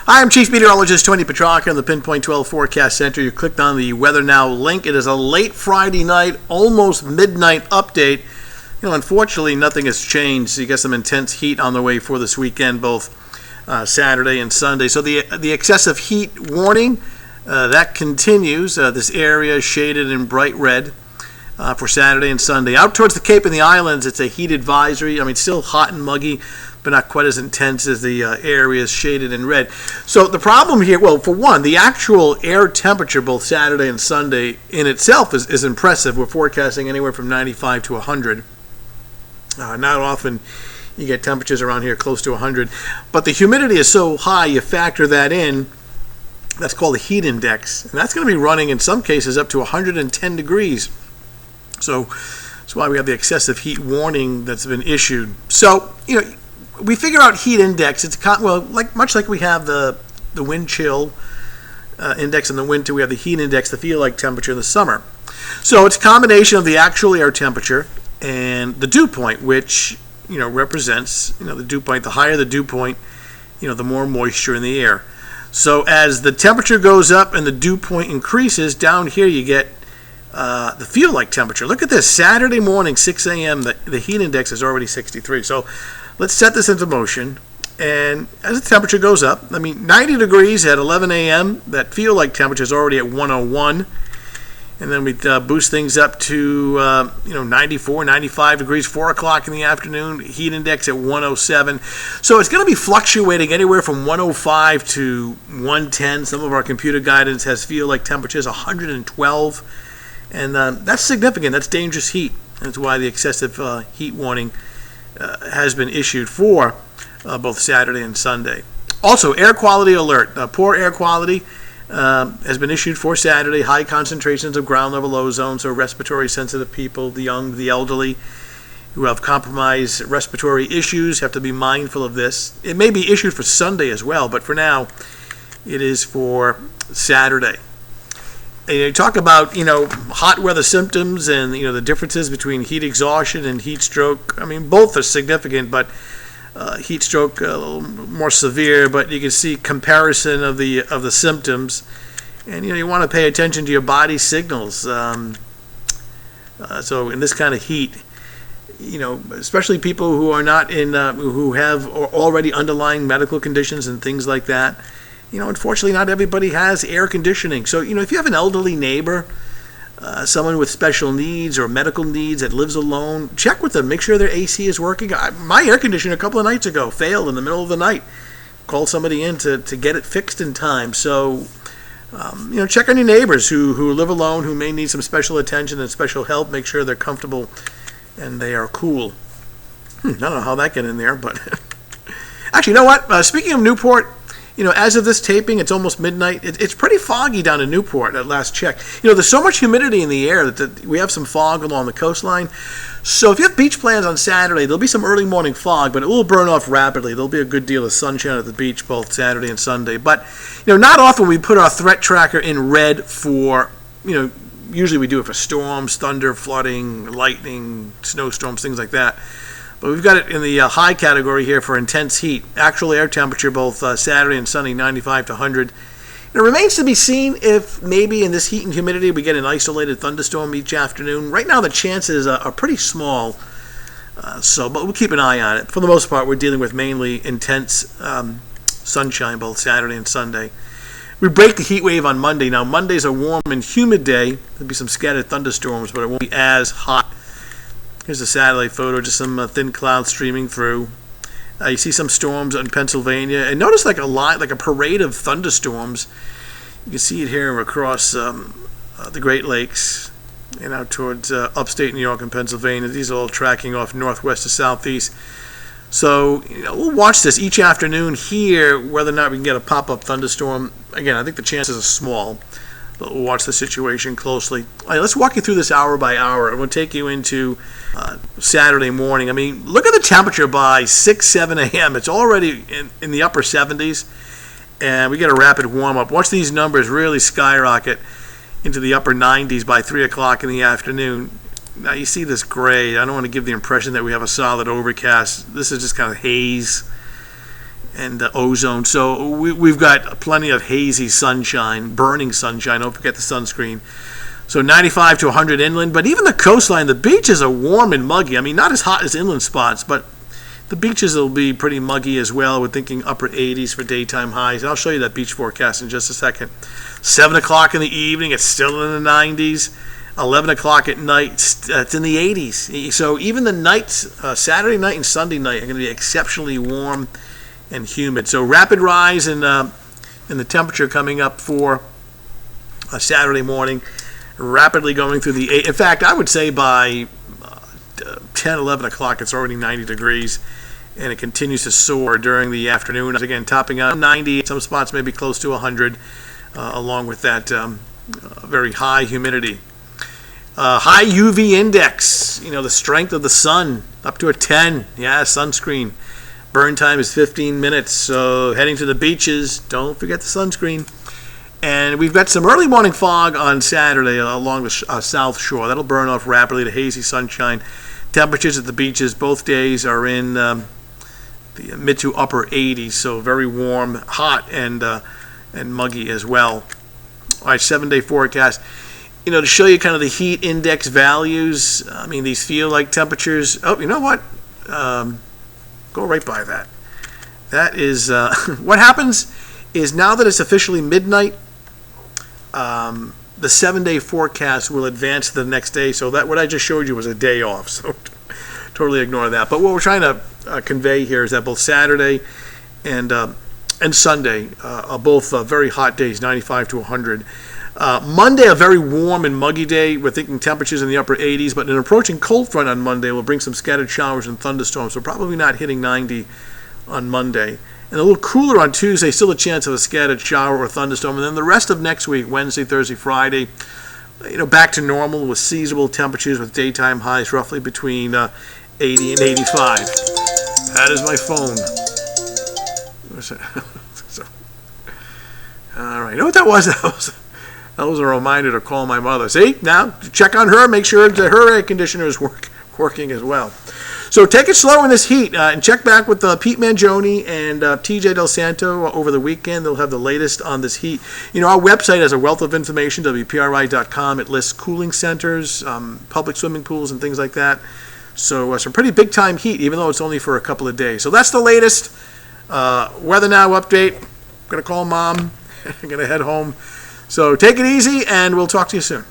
Hi, I'm Chief Meteorologist Tony Petrarca in the Pinpoint 12 Forecast Center. You clicked on the Weather Now link. It is a late Friday night, almost midnight update. Unfortunately, nothing has changed. So you got some intense heat on the way for this weekend, both Saturday and Sunday. So the excessive heat warning, that continues. This area is shaded in bright red for Saturday and Sunday. Out towards the Cape and the Islands, it's a heat advisory. Still hot and muggy, but not quite as intense as the areas shaded in red. So the problem here, well, for one, the actual air temperature both Saturday and Sunday in itself is impressive. We're forecasting anywhere from 95 to 100. Not often you get temperatures around here close to 100. But the humidity is so high, you factor that in. That's called the heat index. And that's going to be running in some cases up to 110 degrees. So that's why we have the excessive heat warning that's been issued. So, we figure out heat index. It's much like we have the wind chill index in the winter, we have the heat index, the feel like temperature in the summer. So it's a combination of the actual air temperature and the dew point, which represents the dew point. The higher the dew point, the more moisture in the air. So as the temperature goes up and the dew point increases, down here you get the feel like temperature. Look at this, Saturday morning, 6 a.m. The heat index is already 63. So let's set this into motion, and as the temperature goes up, 90 degrees at 11 a.m., that feel like temperature is already at 101, and then we boost things up to 94, 95 degrees, 4 o'clock in the afternoon, heat index at 107. So it's going to be fluctuating anywhere from 105 to 110. Some of our computer guidance has feel like temperatures 112, and that's significant. That's dangerous heat. That's why the excessive heat warning has been issued for both Saturday and Sunday. Also, air quality alert. Poor air quality has been issued for Saturday. High concentrations of ground level ozone, so respiratory sensitive people, the young, the elderly, who have compromised respiratory issues have to be mindful of this. It may be issued for Sunday as well, but for now, it is for Saturday. And you talk about, hot weather symptoms and, the differences between heat exhaustion and heat stroke. Both are significant, but heat stroke a little more severe, but you can see comparison of the symptoms. And, you want to pay attention to your body signals. So in this kind of heat, especially people who are not who have already underlying medical conditions and things like that, unfortunately, not everybody has air conditioning. So, if you have an elderly neighbor, someone with special needs or medical needs that lives alone, check with them. Make sure their AC is working. My air conditioner a couple of nights ago failed in the middle of the night. Called somebody in to get it fixed in time. So, check on your neighbors who live alone, who may need some special attention and special help. Make sure they're comfortable and they are cool. I don't know how that got in there, but actually, you know what? Speaking of Newport, as of this taping, it's almost midnight. It's pretty foggy down in Newport at last check. There's so much humidity in the air that we have some fog along the coastline. So if you have beach plans on Saturday, there'll be some early morning fog, but it will burn off rapidly. There'll be a good deal of sunshine at the beach both Saturday and Sunday. But, not often we put our threat tracker in red for, usually we do it for storms, thunder, flooding, lightning, snowstorms, things like that. But we've got it in the high category here for intense heat. Actual air temperature both Saturday and Sunday, 95 to 100. It remains to be seen if maybe in this heat and humidity we get an isolated thunderstorm each afternoon. Right now the chances are pretty small, but we'll keep an eye on it. For the most part, we're dealing with mainly intense sunshine both Saturday and Sunday. We break the heat wave on Monday. Now, Monday's a warm and humid day. There'll be some scattered thunderstorms, but it won't be as hot. Here's a satellite photo, just some thin clouds streaming through. You see some storms in Pennsylvania, and notice like a parade of thunderstorms. You can see it here across the Great Lakes and out towards upstate New York and Pennsylvania. These are all tracking off northwest to southeast. So we'll watch this each afternoon here, whether or not we can get a pop-up thunderstorm. Again, I think the chances are small, but we'll watch the situation closely. All right, let's walk you through this hour by hour. I'm going to take you into Saturday morning. Look at the temperature by 6, 7 a.m. It's already in the upper 70s, and we get a rapid warm-up. Watch these numbers really skyrocket into the upper 90s by 3 o'clock in the afternoon. Now you see this gray. I don't want to give the impression that we have a solid overcast. This is just kind of haze. and ozone. So we've got plenty of hazy sunshine, burning sunshine. Don't forget the sunscreen. So 95 to 100 inland, but even the coastline, the beaches are warm and muggy. I mean, not as hot as inland spots, but the beaches will be pretty muggy as well. We're thinking upper 80s for daytime highs. And I'll show you that beach forecast in just a second. 7 o'clock in the evening, it's still in the 90s. 11 o'clock at night, it's in the 80s. So even the nights, Saturday night and Sunday night, are going to be exceptionally warm and humid. So rapid rise in the temperature coming up for Saturday morning, rapidly going through the 8. In fact, I would say by 10, 11 o'clock, it's already 90 degrees, and it continues to soar during the afternoon. Again, topping out 90, some spots maybe close to 100, along with that very high humidity. High UV index, the strength of the sun, up to a 10. Yeah, sunscreen. Burn time is 15 minutes, so heading to the beaches, don't forget the sunscreen. And we've got some early morning fog on Saturday along the south shore. That'll burn off rapidly to hazy sunshine. Temperatures at the beaches both days are in the mid to upper 80s, so very warm, hot, and muggy as well. All right, 7-day forecast. To show you kind of the heat index values, I mean, these feel like temperatures. Oh, you know what? Go right by that. That is, what happens is now that it's officially midnight, the 7-day forecast will advance to the next day. So that what I just showed you was a day off. So totally ignore that. But what we're trying to convey here is that both Saturday and Sunday are both very hot days, 95 to 100. Monday, a very warm and muggy day. We're thinking temperatures in the upper 80s, but an approaching cold front on Monday will bring some scattered showers and thunderstorms, so probably not hitting 90 on Monday. And a little cooler on Tuesday, still a chance of a scattered shower or thunderstorm. And then the rest of next week, Wednesday, Thursday, Friday, back to normal with seasonable temperatures with daytime highs roughly between 80 and 85. That is my phone. All right, you know what that was? That was a reminder to call my mother. See, now check on her, make sure that her air conditioner is working as well. So take it slow in this heat, and check back with Pete Mangione and TJ Del Santo over the weekend. They'll have the latest on this heat. Our website has a wealth of information, WPRI.com. It lists cooling centers, public swimming pools, and things like that. So some pretty big-time heat, even though it's only for a couple of days. So that's the latest Weather Now update. I'm going to call Mom. I'm going to head home. So take it easy, and we'll talk to you soon.